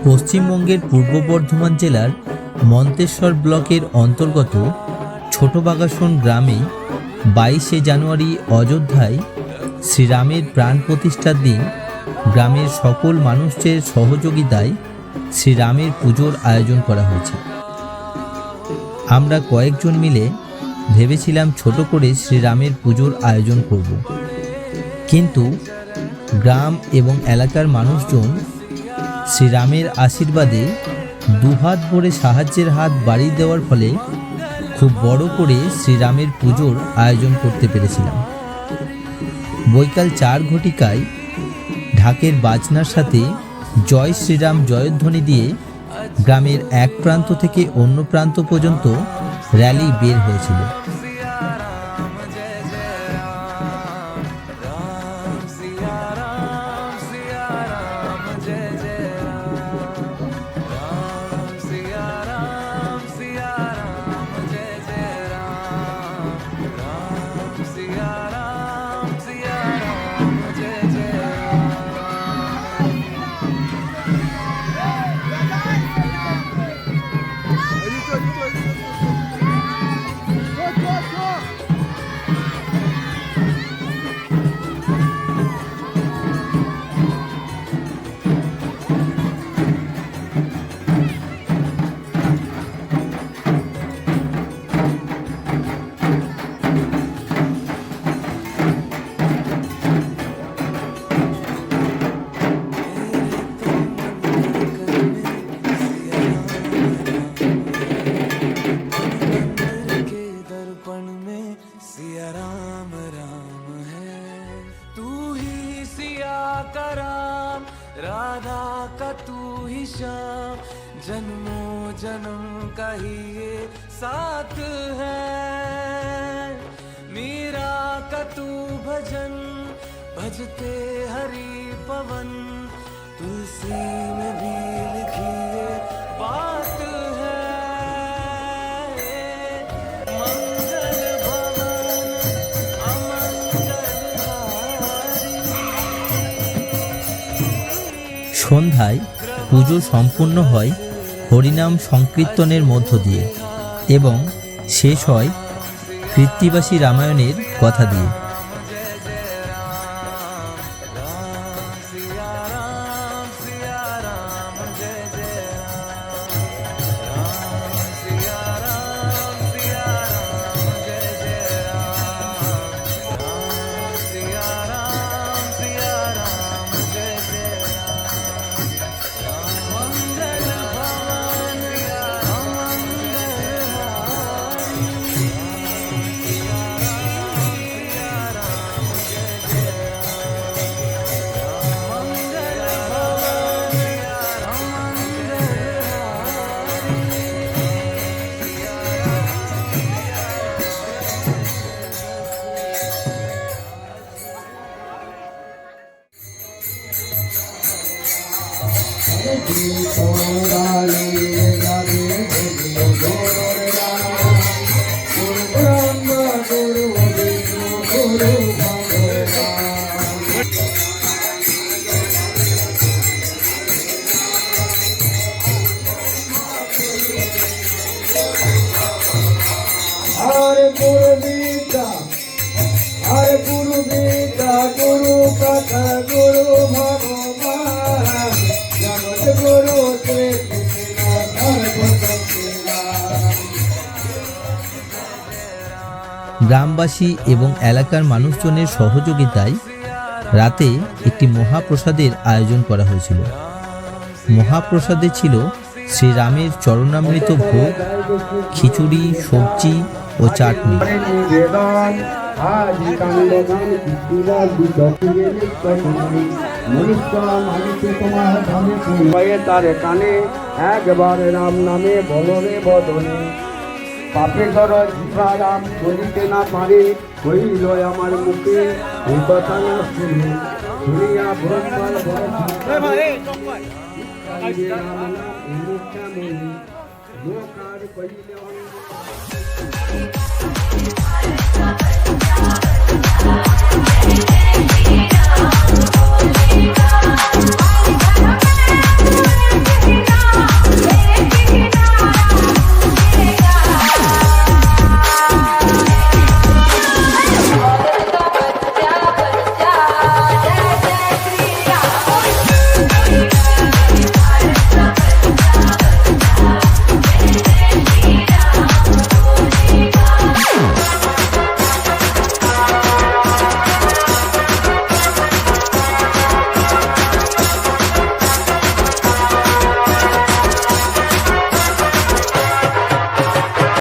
পশ্চিমবঙ্গের পূর্ব বর্ধমান জেলার মন্তেশ্বর ব্লকের অন্তর্গত ছোট বাগাসন গ্রামে 22শে জানুয়ারি অযোধ্যায় শ্রীরামের প্রাণ প্রতিষ্ঠার দিন গ্রামের সকল মানুষের সহযোগিতায় শ্রীরামের পুজোর আয়োজন করা হয়েছে। আমরা কয়েকজন মিলে ভেবেছিলাম ছোট করে শ্রীরামের পুজোর আয়োজন করব, কিন্তু গ্রাম এবং এলাকার মানুষজন শ্রীরামের আশীর্বাদে দুহাত ভরে সাহায্যের হাত বাড়িয়ে দেওয়ার ফলে খুব বড় করে শ্রীরামের পুজোর আয়োজন করতে পেরেছিলাম। বৈকাল 4 ঘটিকায় ঢাকের বাজনার সাথে জয় শ্রীরাম জয়ধ্বনি দিয়ে গ্রামের এক প্রান্ত থেকে অন্য প্রান্ত পর্যন্ত র্যালি বের হয়েছিল। राधा का तू ही श्याम, जन्मों जन्म का ही ये साथ है। मीरा का तू भजन भजते हरि पवन, तुलसी में भी लिखी ये बात है। मंगल भवन সন্ধ্যায় পুজো সম্পূর্ণ হয় হরিনাম সংকীর্তনের মধ্য দিয়ে এবং শেষ হয় কৃত্তিবাসী রামায়ণের কথা দিয়ে। गुरु कथा गुरु भगवान जगत गुरु श्री গ্রামবাসী এবং এলাকার মানুষজনের সহযোগিতায় রাতে একটি মহাপ্রসাদের আয়োজন করা হয়েছিল। মহাপ্রসাদে ছিল শ্রীরামের চরণামৃত ভোগ, খিচুড়ি, সবজি ও চাটনি। তার কানে একবার রাম নামে বলো রে বদনে, পাপে ধর রাম বলিতে না পারে, হইল আমার মুখে এই কথা না শুনে, শুনিয়া ব্রহ্মার বড়